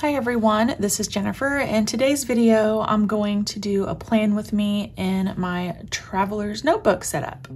Hi everyone, this is Jennifer. In today's video, I'm going to do a plan with me in my traveler's notebook setup.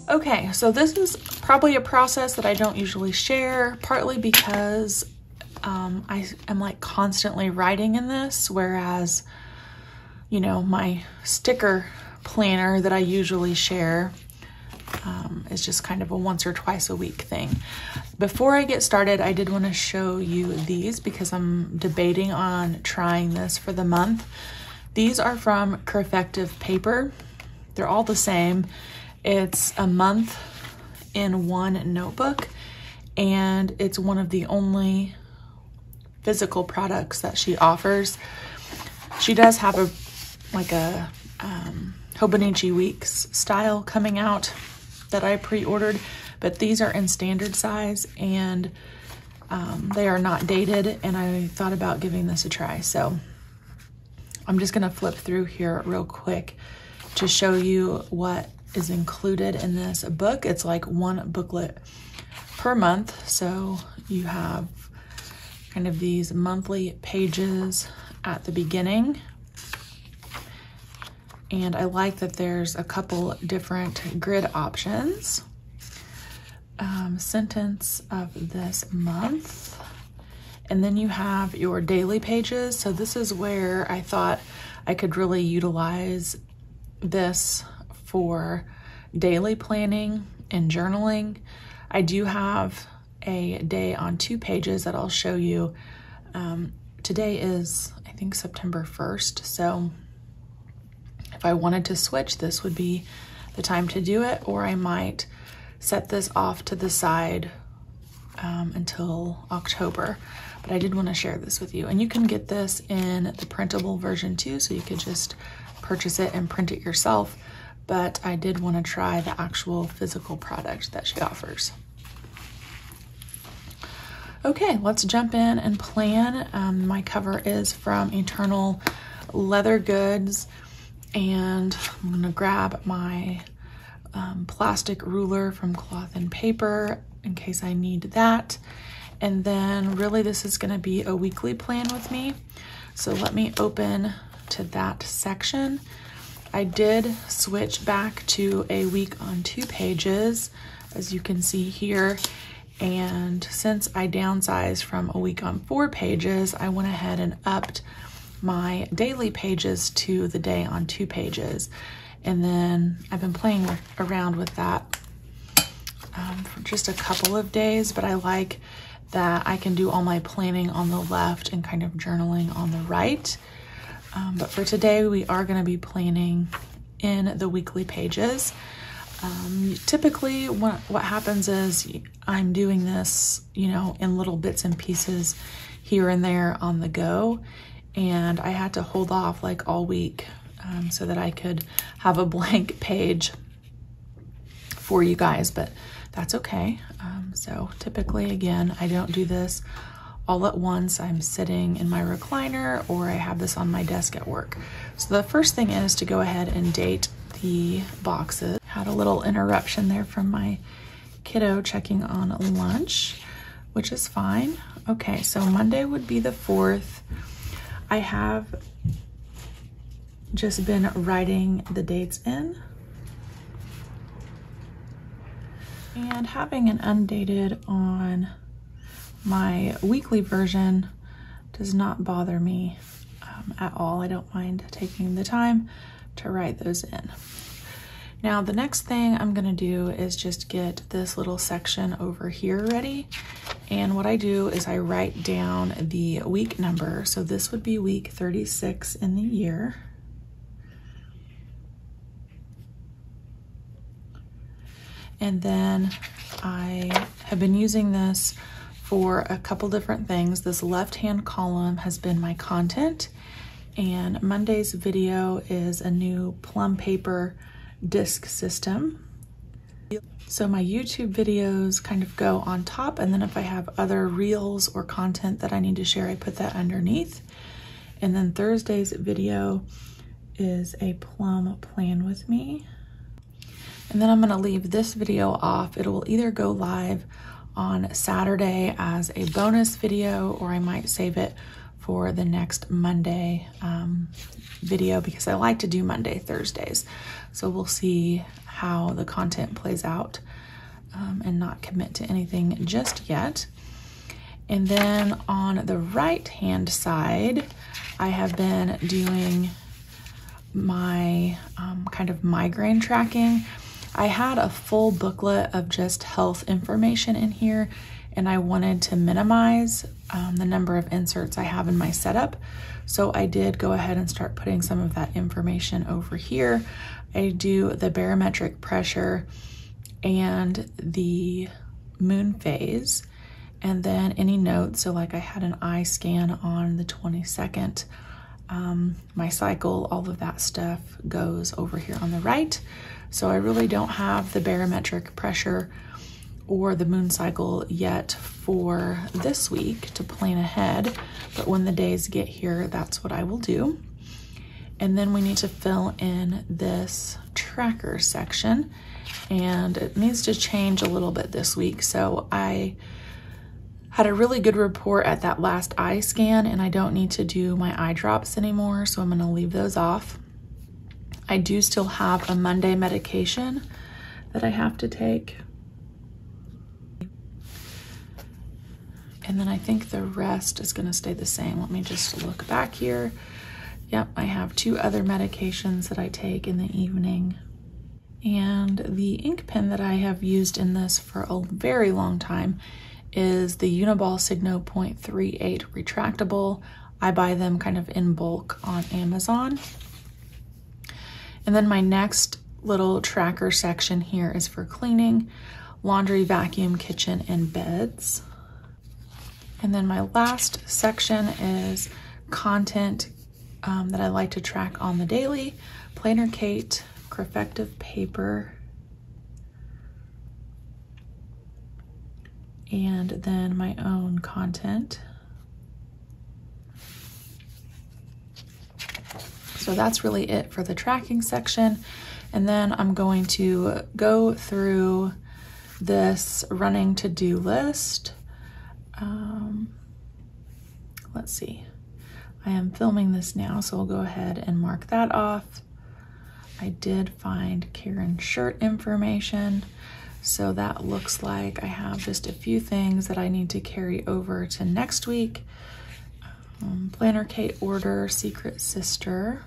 Okay, so this is probably a process that I don't usually share, partly because I am like constantly writing in this, whereas, you know, my sticker planner that I usually share is just kind of a once or twice a week thing. Before I get started, I did want to show you these because I'm debating on trying this for the month. These are from CreffectivePaper. They're all the same. It's a month in one notebook, and it's one of the only physical products that she offers. She does have a Hobonichi Weeks style coming out that I pre-ordered, but these are in standard size and they are not dated, and I thought about giving this a try. So I'm just gonna flip through here real quick to show you what is included in this book. It's like one booklet per month. So you have kind of these monthly pages at the beginning. And I like that there's a couple different grid options. Sentence of this month. And then you have your daily pages. So this is where I thought I could really utilize this for daily planning and journaling. I do have a day on 2 pages that I'll show you. Today is, I think, September 1st. So if I wanted to switch, this would be the time to do it, or I might set this off to the side until October. But I did want to share this with you. And you can get this in the printable version too, so you could just purchase it and print it yourself. But I did want to try the actual physical product that she offers. Okay, let's jump in and plan. My cover is from Eternal Leather Goods, and I'm gonna grab my plastic ruler from Cloth and Paper in case I need that. And then really this is gonna be a weekly plan with me. So let me open to that section. I did switch back to a week on 2 pages, as you can see here. And since I downsized from a week on 4 pages, I went ahead and upped my daily pages to the day on 2 pages. And then I've been playing around with that for just a couple of days, but I like that I can do all my planning on the left and kind of journaling on the right. But for today, we are going to be planning in the weekly pages. Typically, what happens is I'm doing this, you know, in little bits and pieces here and there on the go. And I had to hold off like all week so that I could have a blank page for you guys, but that's okay. So typically, again, I don't do this all at once. I'm sitting in my recliner, or I have this on my desk at work. So the first thing is to go ahead and date the boxes. Had a little interruption there from my kiddo checking on lunch, which is fine. Okay, so Monday would be the 4th. I have just been writing the dates in. And having an undated on my weekly version does not bother me at all. I don't mind taking the time to write those in. Now, the next thing I'm gonna do is just get this little section over here ready. And what I do is I write down the week number. So this would be week 36 in the year. And then I have been using this for a couple different things. This left-hand column has been my content, and Monday's video is a new plum paper disc system. So my YouTube videos kind of go on top, and then if I have other reels or content that I need to share, I put that underneath. And then Thursday's video is a plum plan with me. And then I'm gonna leave this video off. It will either go live on Saturday as a bonus video, or I might save it for the next Monday video, because I like to do Monday, Thursdays. So we'll see how the content plays out and not commit to anything just yet. And then on the right-hand side, I have been doing my kind of migraine tracking. I had a full booklet of just health information in here, and I wanted to minimize the number of inserts I have in my setup. So I did go ahead and start putting some of that information over here. I do the barometric pressure and the moon phase, and then any notes. So like I had an eye scan on the 22nd, my cycle, all of that stuff goes over here on the right. So I really don't have the barometric pressure or the moon cycle yet for this week to plan ahead, but when the days get here, that's what I will do. And then we need to fill in this tracker section, and it needs to change a little bit this week. So I had a really good report at that last eye scan, and I don't need to do my eye drops anymore, so I'm gonna leave those off. I do still have a Monday medication that I have to take. And then I think the rest is gonna stay the same. Let me just look back here. Yep, I have 2 other medications that I take in the evening. And the ink pen that I have used in this for a very long time is the Uniball Signo 0.38 retractable. I buy them kind of in bulk on Amazon. And then my next little tracker section here is for cleaning, laundry, vacuum, kitchen, and beds. And then my last section is content that I like to track on the daily. Planner Kate, CreffectivePaper, and then my own content. So that's really it for the tracking section. And then I'm going to go through this running to-do list. Let's see. I am filming this now, so we'll go ahead and mark that off. I did find Karen's shirt information. So that looks like I have just a few things that I need to carry over to next week. Planner Kate order, Secret Sister.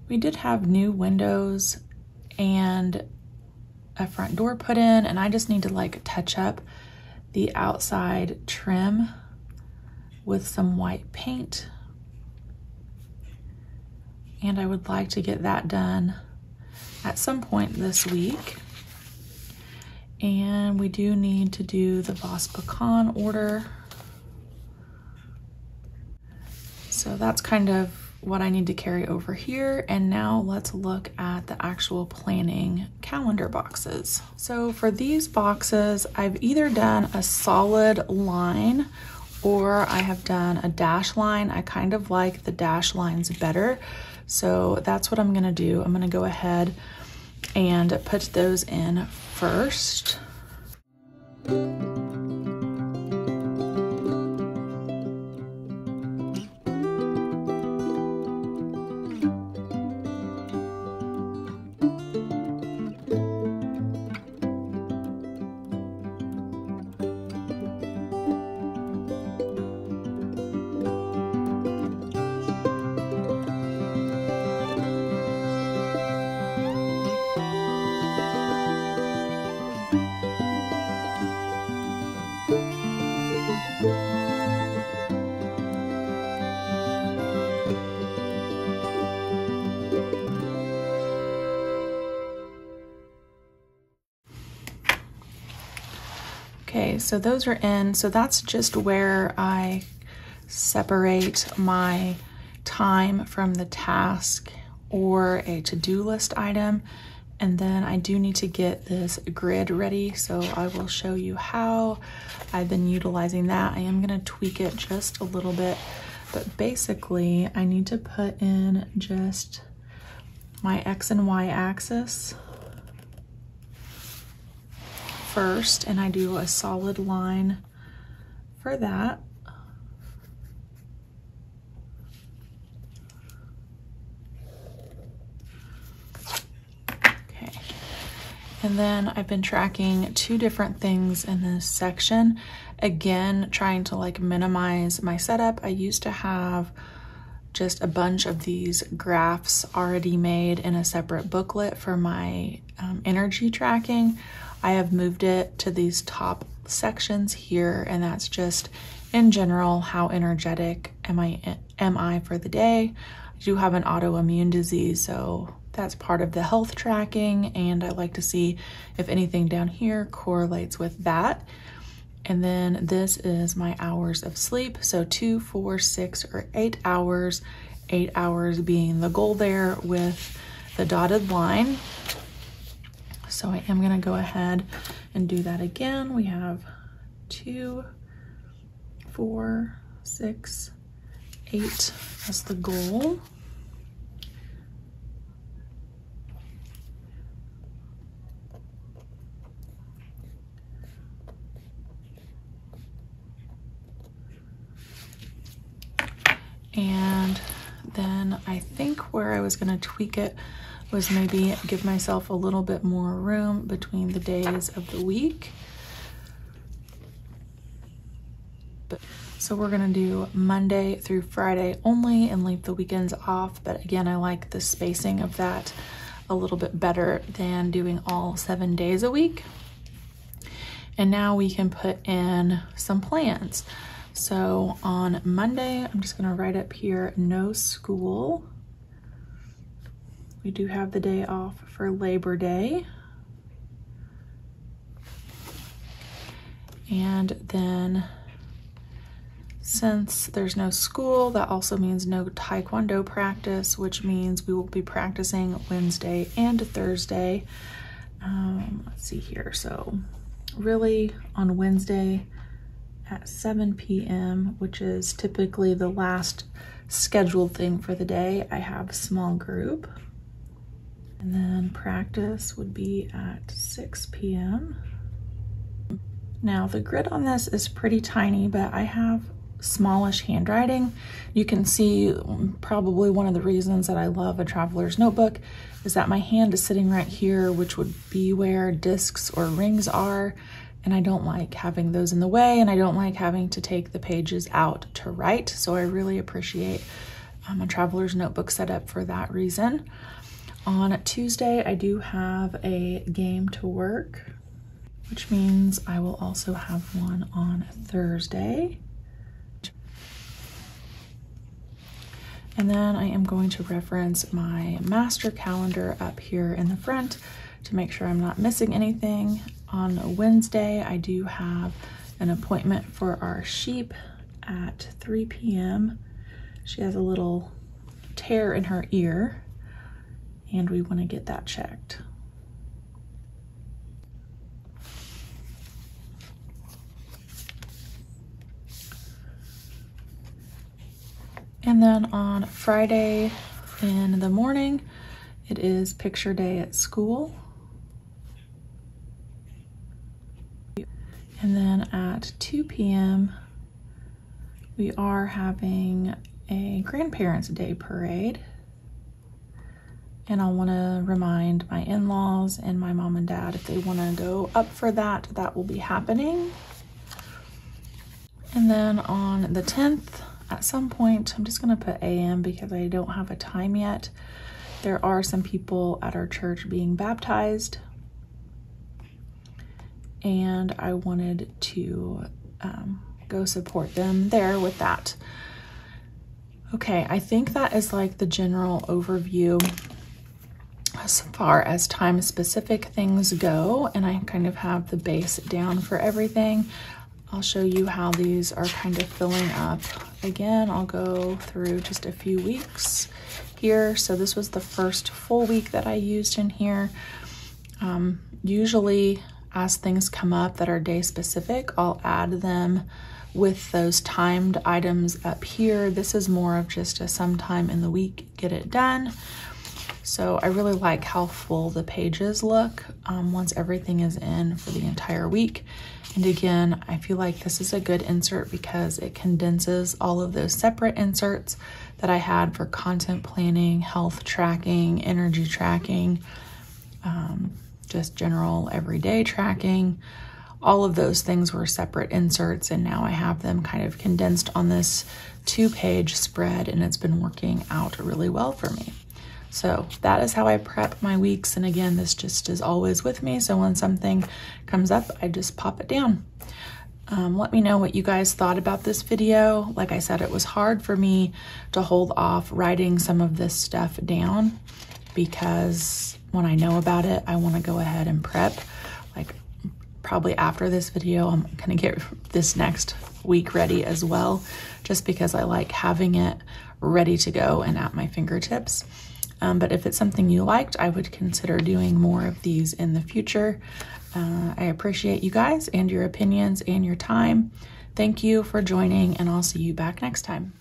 We did have new windows and a front door put in, and I just need to like touch up the outside trim with some white paint. And I would like to get that done at some point this week. And we do need to do the Voss Pecan order. So that's kind of what I need to carry over here. And now let's look at the actual planning calendar boxes. So for these boxes, I've either done a solid line or I have done a dash line. I kind of like the dash lines better. So that's what I'm gonna do. I'm gonna go ahead and put those in first. Okay, so those are in. So that's just where I separate my time from the task or a to-do list item. And then I do need to get this grid ready, so I will show you how I've been utilizing that. I am gonna tweak it just a little bit But basically, I need to put in just my X and Y axis first, and I do a solid line for that. Okay, and then I've been tracking 2 different things in this section. Again, trying to like minimize my setup. I used to have just a bunch of these graphs already made in a separate booklet for my energy tracking. I have moved it to these top sections here, and that's just in general, how energetic am I for the day. I do have an autoimmune disease, so that's part of the health tracking, and I like to see if anything down here correlates with that. And then this is my hours of sleep. So 2, 4, 6, or 8 hours, 8 hours being the goal there with the dotted line. So I am gonna go ahead and do that again. We have 2, 4, 6, 8 as the goal. And then I think where I was gonna tweak it was maybe give myself a little bit more room between the days of the week. So we're gonna do Monday through Friday only and leave the weekends off. But again, I like the spacing of that a little bit better than doing all 7 days a week. And now we can put in some plans. So on Monday, I'm just gonna write up here, no school. We do have the day off for Labor Day. And then since there's no school, that also means no Taekwondo practice, which means we will be practicing Wednesday and Thursday. Let's see here. So really on Wednesday, at 7 p.m., which is typically the last scheduled thing for the day, I have a small group. And then practice would be at 6 p.m. Now the grid on this is pretty tiny, but I have smallish handwriting. You can see probably one of the reasons that I love a traveler's notebook is that my hand is sitting right here, which would be where discs or rings are. And I don't like having those in the way, and I don't like having to take the pages out to write. So I really appreciate a traveler's notebook setup for that reason. On Tuesday, I do have a game to work, which means I will also have one on Thursday. And then I am going to reference my master calendar up here in the front to make sure I'm not missing anything. On Wednesday, I do have an appointment for our sheep at 3 p.m. She has a little tear in her ear, and we want to get that checked. And then on Friday in the morning, it is picture day at school. And then at 2 p.m., we are having a Grandparents' Day parade. And I want to remind my in-laws and my mom and dad if they want to go up for that, that will be happening. And then on the 10th, at some point, I'm just going to put AM because I don't have a time yet. There are some people at our church being baptized, and I wanted to go support them there with that. Okay, I think that is like the general overview as far as time specific things go, and I kind of have the base down for everything. I'll show you how these are kind of filling up. Again, I'll go through just a few weeks here. So this was the first full week that I used in here. Usually as things come up that are day specific, I'll add them with those timed items up here. This is more of just a sometime in the week, get it done. So I really like how full the pages look once everything is in for the entire week. And again, I feel like this is a good insert because it condenses all of those separate inserts that I had for content planning, health tracking, energy tracking, just general everyday tracking. All of those things were separate inserts, and now I have them kind of condensed on this 2-page spread, and it's been working out really well for me. So that is how I prep my weeks. And again, this just is always with me. So when something comes up, I just pop it down. Let me know what you guys thought about this video. Like I said, it was hard for me to hold off writing some of this stuff down because when I know about it, I want to go ahead and prep. Like probably after this video, I'm gonna get this next week ready as well, just because I like having it ready to go and at my fingertips. But if it's something you liked, I would consider doing more of these in the future. I appreciate you guys and your opinions and your time. Thank you for joining, and I'll see you back next time.